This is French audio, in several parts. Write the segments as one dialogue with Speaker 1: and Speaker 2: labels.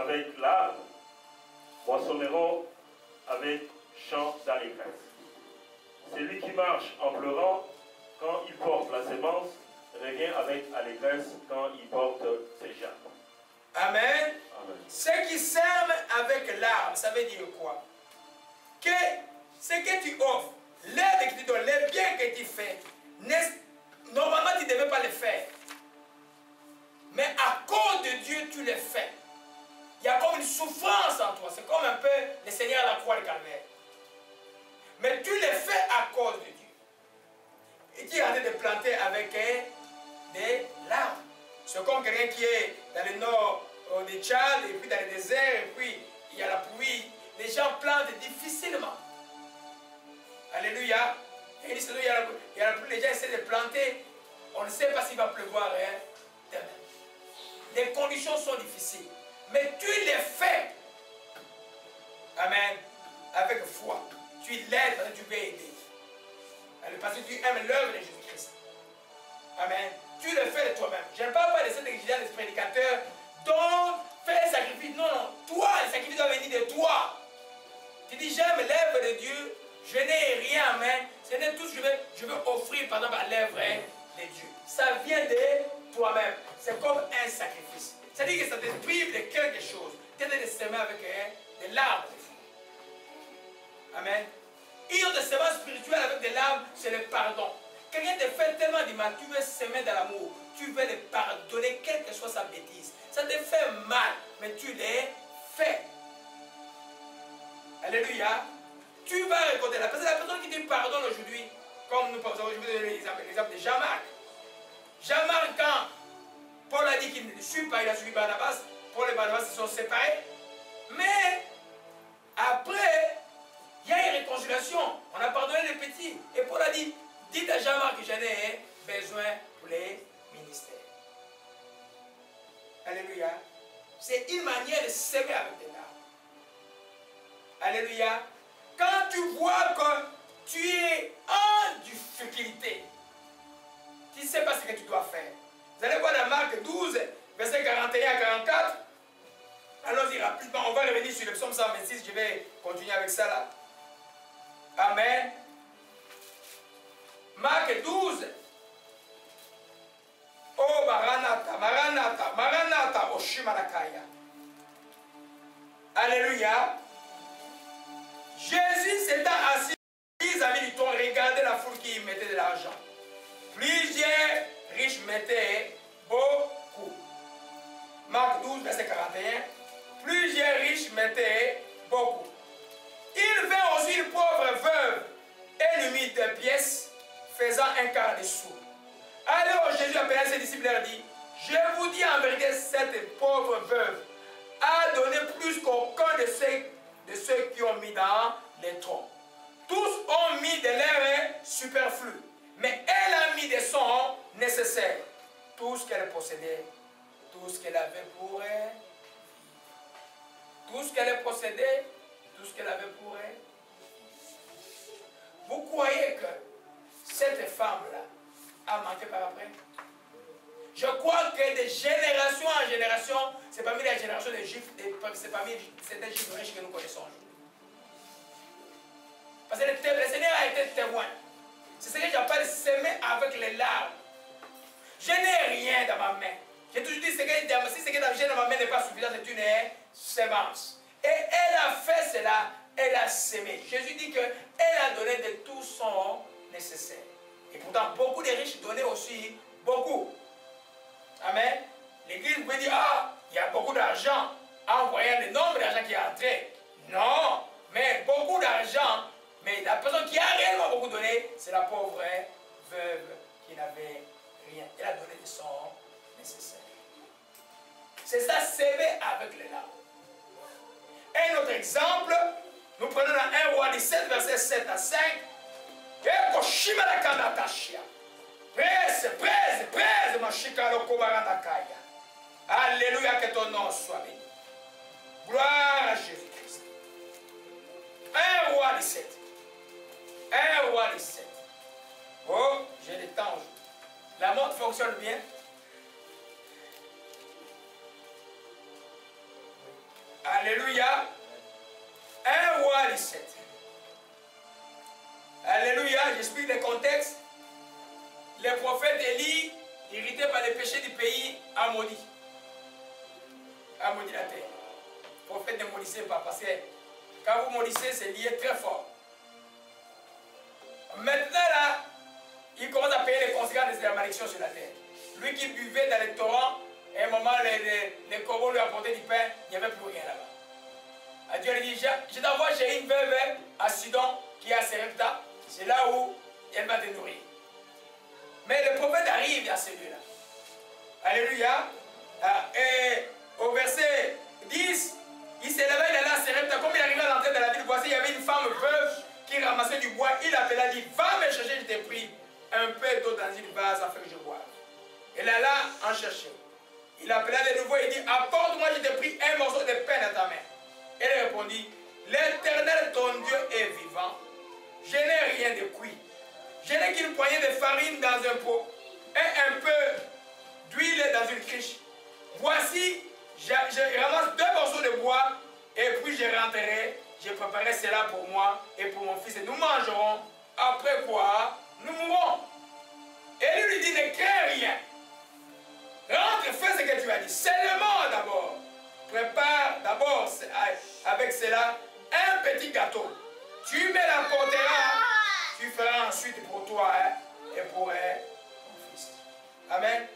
Speaker 1: avec larmes, moissonneront avec chant d'allégresse. Celui qui marche en pleurant quand il porte la sémence revient avec allégresse quand il porte ses germes.
Speaker 2: Amen.
Speaker 1: Amen.
Speaker 2: Ceux qui sèment avec larmes, ça veut dire quoi? Que ce que tu offres, l'aide que tu donnes, les biens que tu fais, normalement tu ne devais pas le faire. Mais à cause de Dieu, tu le fais. Il y a comme une souffrance en toi. C'est comme un peu le Seigneur à la croix, le calvaire. Mais tu le fais à cause de Dieu. Et tu es en train de planter avec des larmes. C'est comme quelqu'un qui est dans le nord du Tchad, et puis dans le désert, et puis il y a la pluie. Les gens plantent difficilement. Alléluia. Et il y a la pluie, les gens essaient de planter. On ne sait pas s'il va pleuvoir demain. Les conditions sont difficiles. Mais tu les fais. Amen. Avec foi. Tu l'aides parce que tu veux aider. Parce que tu aimes l'œuvre de Jésus-Christ. Amen. Tu le fais de toi-même. Je ne parle pas de cette exigence des prédicateurs dont fais le sacrifice. Non, non. Toi, le sacrifice doit venir de toi. Tu dis, j'aime l'œuvre de Dieu. Je n'ai rien en main. Ce n'est tout ce que je veux offrir, par exemple, à l'œuvre de Dieu. Ça vient de toi-même. C'est comme un sacrifice. C'est-à-dire que ça te prive de quelque chose. Tu es de s'aimer avec des larmes. Amen. Une autre semence spirituelle avec des larmes, c'est le pardon. Quelqu'un te fait tellement du mal, tu veux s'aimer dans l'amour, tu veux le pardonner, quelle que soit sa bêtise. Ça te fait mal, mais tu les fais. Alléluia. Tu vas récolter. La personne qui te pardonne aujourd'hui, comme nous parlons aujourd'hui, je vais donner l'exemple de Jean-Marc. Jean-Marc, quand Paul a dit qu'il ne le suit pas, il a suivi Barnabas. Paul et Barnabas se sont séparés. Mais après, il y a une réconciliation. On a pardonné les petits. Et Paul a dit, dites à Jean-Marc que j'en ai besoin pour les ministères. Alléluia. C'est une manière de s'aimer avec des larmes. Alléluia. Quand tu vois que tu es en difficulté, tu ne sais pas ce que tu dois faire. Vous allez voir dans Marc 12, verset 41 à 44. Allons-y rapidement, on va revenir sur le psaume 126, je vais continuer avec ça là. Amen. Marc 12. Oh Maranatha, Maranatha, Maranatha, Oshimanakaya. Alléluia. Jésus s'étant assis, les amis du ton regardaient la foule qui mettait de l'argent. Plusieurs riches mettaient beaucoup. Marc 12, verset 41. Plusieurs riches mettaient beaucoup. Il vint aussi une pauvre veuve et lui mit 2 pièces, faisant un quart de sou. Alors Jésus appela ses disciples et leur dit, je vous dis en vérité, cette pauvre veuve a donné plus qu'aucun de ceux qui ont mis dans les troncs. Tous ont mis de l'air superflu, mais elle a mis de son nécessaire. Tout ce qu'elle possédait, tout ce qu'elle avait pour elle, tout ce qu'elle possédait, tout ce qu'elle avait pour elle. Vous croyez que cette femme-là a manqué par après? Je crois que de génération en génération, c'est parmi les générations des Juifs, c'est parmi des Juifs riches que nous connaissons aujourd'hui. Parce que le Seigneur a été témoin. C'est ce que j'appelle s'aimer avec les larmes. Je n'ai rien dans ma main. J'ai toujours dit, si ce que j'ai dans ma main n'est pas suffisant, c'est une sémence. Et elle a fait cela, elle a sémé. Jésus dit qu'elle a donné de tout son nécessaire. Et pourtant, beaucoup de riches donnaient aussi beaucoup. Amen. L'église pouvait dire, ah, il y a beaucoup d'argent, en voyant le nombre d'argent qui est entré. Non, mais beaucoup d'argent. Mais la personne qui a réellement beaucoup donné, c'est la pauvre veuve qui n'avait rien. Elle a donné de son nécessaire. C'est ça, s'aimer avec les larmes. Un autre exemple, nous prenons dans 1 Roi 17, verset 7 à 5. Alléluia, que ton nom soit béni. Gloire à Jésus-Christ. 1 Roi 17. 1 Roi 17. Oh, j'ai le temps. La montre fonctionne bien. Alléluia. 1 roi 17. Alléluia. J'explique le contexte. Le prophète Élie, irrité par les péchés du pays, a maudit. A maudit la terre. Le prophète ne maudissait pas parce que quand vous maudissez, c'est lié très fort. Maintenant là, il commence à payer les conséquences de la malédiction sur la terre. Lui qui buvait dans les torrents, et à un moment, les corbeaux lui apportaient du pain, il n'y avait plus rien là-bas. Dieu lui dit, je t'envoie chez une veuve à Sidon, qui est à Sarepta, c'est là où elle va te nourrir. Mais le prophète arrive à celui-là. Alléluia. Et au verset 10, il s'est levé, il allait à Sarepta. Comme il arrivait à l'entrée de la ville, voici, il y avait une femme veuve qui ramassait du bois. Il appela, dit, va me chercher, je t'ai pris un peu d'eau dans une vase afin que je boive. Elle alla en chercher. Il appela de nouveau et dit, apporte-moi, je t'ai pris un morceau de pain dans ta main. Elle répondit, l'Éternel ton Dieu est vivant. Je n'ai rien de cuit. Je n'ai qu'une poignée de farine dans un pot et un peu d'huile dans une criche. Voici, je ramasse 2 morceaux de bois et puis je rentrerai. Je préparerai cela pour moi et pour mon fils et nous mangerons. Après quoi, nous mourrons. Et lui dit, ne crains rien. Rentre, fais ce que tu as dit. Seulement d'abord. Prépare d'abord avec cela un petit gâteau. Tu me l'apporteras. Tu feras ensuite pour toi et pour mon fils. Amen.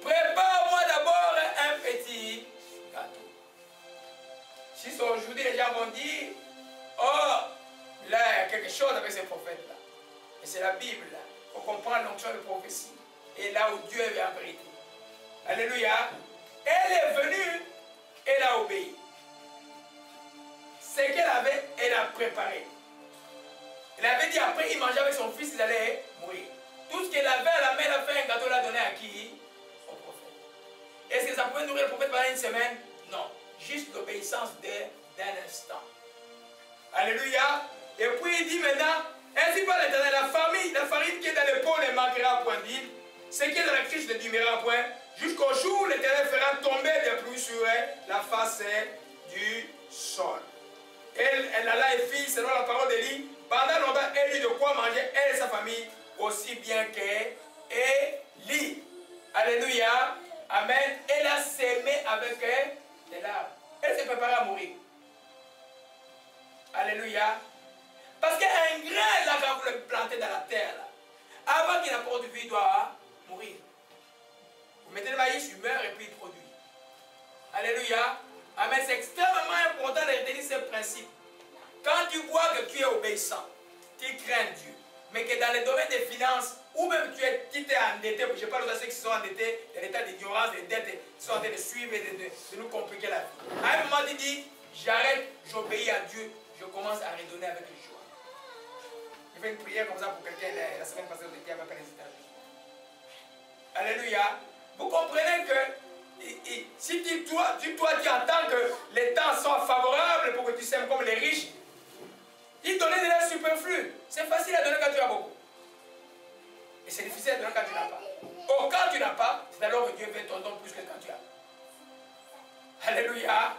Speaker 2: Prépare-moi d'abord un petit gâteau. Si aujourd'hui les gens vont dire, oh, là il y a quelque chose avec ces prophètes-là. Et c'est la Bible là. Il faut comprendre l'onction de prophétie. Et là où Dieu est en vérité. Alléluia. Elle est venue, elle a obéi. Ce qu'elle avait, elle a préparé. Elle avait dit après, il mangeait avec son fils, il allait mourir. Tout ce qu'elle avait à la main, elle a fait un gâteau, l'a donné à qui? Au prophète. Est-ce que ça pouvait nourrir le prophète pendant une semaine? Non. Juste l'obéissance d'un instant. Alléluia. Et puis il dit maintenant, ainsi par l'Éternel, la farine qui est dans le pot ne manquera point d'huile. Ce qui est dans la criche ne diminuera point. Jusqu'au jour où l'Éternel fera tomber des pluies sur la face du sol. Elle alla et fit selon la parole d'Élie. Pendant longtemps, elle eut de quoi manger, elle et sa famille, aussi bien qu'Élie. Alléluia. Amen. Elle a sémé avec des larmes. Elle s'est préparée à mourir. Alléluia. Parce qu'un grain, là, quand vous le plantez dans la terre, là, avant qu'il n'apporte vie, il doit mourir. Vous mettez le maïs, il meurt et puis il produit. Alléluia. Amen. C'est extrêmement important de retenir ce principe. Quand tu vois que tu es obéissant, tu crains Dieu, mais que dans le domaine des finances, ou même tu t'es endetté, je parle de ceux qui sont endettés, de l'état d'ignorance, des dettes, qui sont en train de suivre et de nous compliquer la vie. À un moment, tu dis, j'arrête, j'obéis à Dieu, je commence à redonner avec joie. J'ai fait une prière comme ça pour quelqu'un la semaine passée, on était avec les États-Unis. Alléluia. Vous comprenez que si toi tu entends que les temps sont favorables pour que tu sèmes comme les riches, il donnait de l'air superflu. C'est facile à donner quand tu as beaucoup. Et c'est difficile à donner quand tu n'as pas. Or, quand tu n'as pas, c'est alors que Dieu veut ton don plus que quand tu as. Alléluia.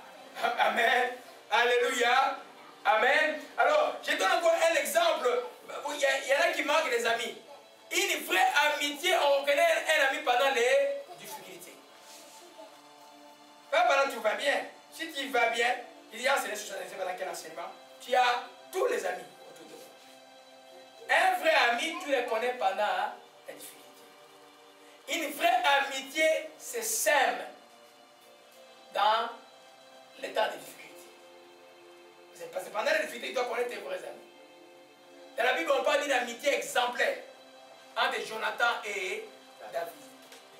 Speaker 2: Amen. Alléluia. Amen. Alors, je donne encore un exemple. Il y en a qui manquent des amis. Une vraie amitié, on reconnaît un ami pendant les difficultés. Pas pendant que tu vas bien. Si tu vas bien, il y a, c'est dans quel enseignement, tu as tous les amis autour de toi. Un vrai ami, tu les connais pendant la difficulté. Une vraie amitié se sème dans l'état de difficulté. Parce que pendant la difficulté, tu dois connaître tes vrais amis. Dans la Bible, on parle d'une amitié exemplaire entre Jonathan et David.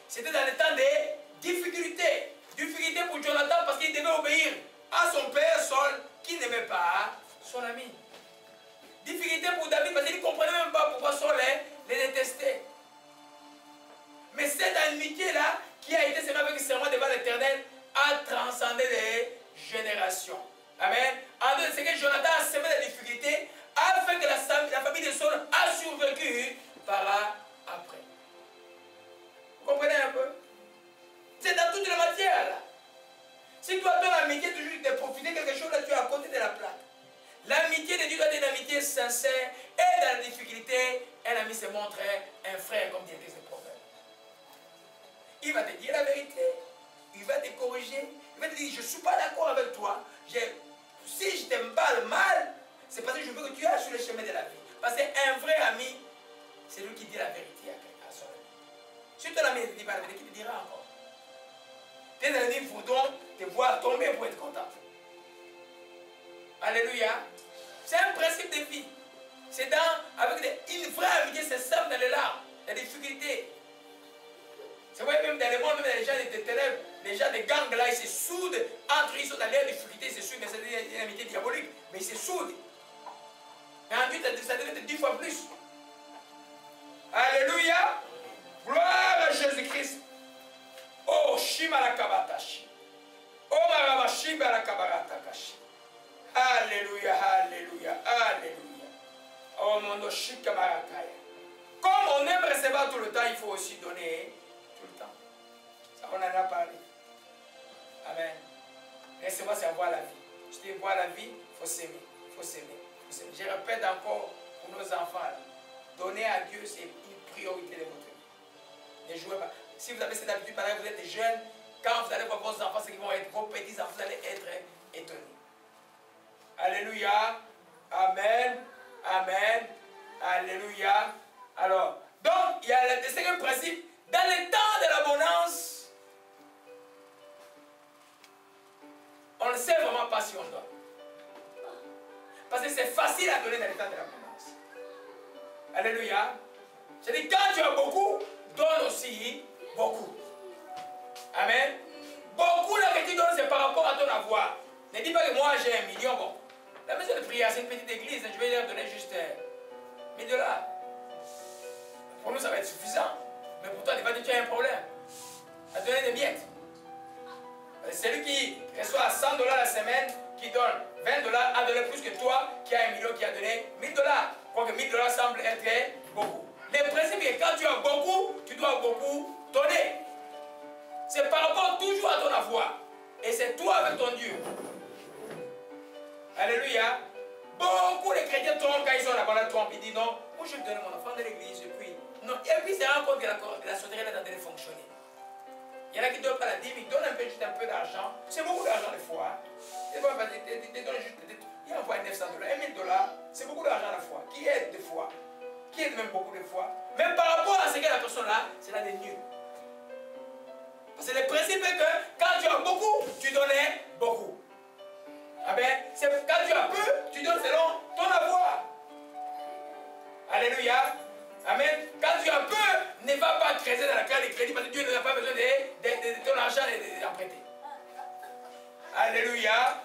Speaker 2: C'était dans le temps des difficultés. Difficulté pour Jonathan parce qu'il devait obéir à son père Saul qui n'aimait pas son ami. Difficulté pour David parce qu'il ne comprenait même pas pourquoi Saul les détestait. Mais cette amitié-là, qui a été sémée avec le serment devant l'Éternel, a transcendé les générations. Amen. En deux, c'est que Jonathan a sémé la difficulté afin que la famille de Saul a survécu par après. Vous comprenez un peu? C'est dans toute la matière là. Si toi tu l'amitié toujours de profiter quelque chose, là tu es à côté de la plaque. L'amitié de Dieu doit être une amitié sincère. Et dans la difficulté, un ami se montre un frère, comme dit le prophète. Il va te dire la vérité. Il va te corriger. Il va te dire, je ne suis pas d'accord avec toi. Si je t'emballe mal, c'est parce que je veux que tu ailles sur le chemin de la vie. Parce qu'un vrai ami, c'est lui qui dit la vérité à son ami. Si ton ami ne te dit pas la vérité, qui te dira encore? Tes amis voudront te voir tomber pour être content. Alléluia. C'est un principe de vie. C'est avec une vraie amitié, c'est simple dans les larmes, les difficultés. C'est vrai, même dans le monde, même les gens des ténèbres, les gens des gangs là, ils se soudent. Entre eux, ils sont dans les difficultés, ils se soudent, mais c'est une amitié diabolique. Mais ils se soudent. Mais ensuite, ça devait être 10 fois plus. Alléluia. Gloire à Jésus-Christ. Oh, Shimalakabatashi. Oh, Marabashibalakabaratakashi. Alléluia, alléluia, alléluia. Oh, mon Shikamarakaya. Comme on aime recevoir tout le temps, il faut aussi donner tout le temps. Ça, on en a parlé. Amen. Recevoir, c'est avoir la vie. Je dis, voir la vie, il faut s'aimer. Il faut s'aimer. Je répète encore pour nos enfants. Là. Donner à Dieu, c'est une priorité de votre vie. Ne jouez pas. Si vous avez cette habitude, pendant que vous êtes jeune, quand vous allez voir vos enfants, ce qui vont être vos petits-enfants, vous allez être étonnés. Alléluia. Amen. Amen. Alléluia. Alors, donc, il y a le second principe. Dans le temps de l'abondance, on ne sait vraiment pas si on donne. Parce que c'est facile à donner dans le temps de l'abondance. Alléluia. C'est-à-dire, quand tu as beaucoup, donne aussi beaucoup. Amen. Beaucoup là que tu donnes, c'est par rapport à ton avoir. Ne dis pas que moi j'ai 1 million. Bon, la maison de prière, c'est une petite église. Je vais leur donner juste 1000 $. Pour nous, ça va être suffisant. Mais pour toi, tu as un problème. À donner des miettes. Celui qui reçoit 100 $ la semaine, qui donne 20 $, a donné plus que toi, qui a 1 million, qui a donné 1000 $. Je crois que 1000 $ semble être beaucoup. Le principe est que quand tu as beaucoup, tu dois beaucoup donner. C'est par rapport toujours à ton avoir. Et c'est toi avec ton Dieu. Alléluia. Beaucoup de chrétiens trompent quand ils sont là-bas, trompent. Ils disent non, moi je vais donner mon enfant de l'église. Et puis c'est un compte que la sauterelle est en train de fonctionner. Il y en a qui ne donnent pas la dîme, ils donnent juste un peu d'argent. C'est beaucoup d'argent des fois. Ils envoient 900 $, 1 000 $. C'est beaucoup d'argent à la fois. Qui aide des fois? Qui aide même beaucoup des fois? Mais par rapport à ce que la personne là, c'est là des nuls. Parce que le principe est que quand tu as beaucoup, tu donnes beaucoup. Ah ben, quand tu as peu, tu donnes selon ton avoir. Alléluia. Amen. Quand tu as peu, ne va pas creuser dans la carte de crédit parce que Dieu n'a pas besoin de ton argent et d'emprunter. Alléluia.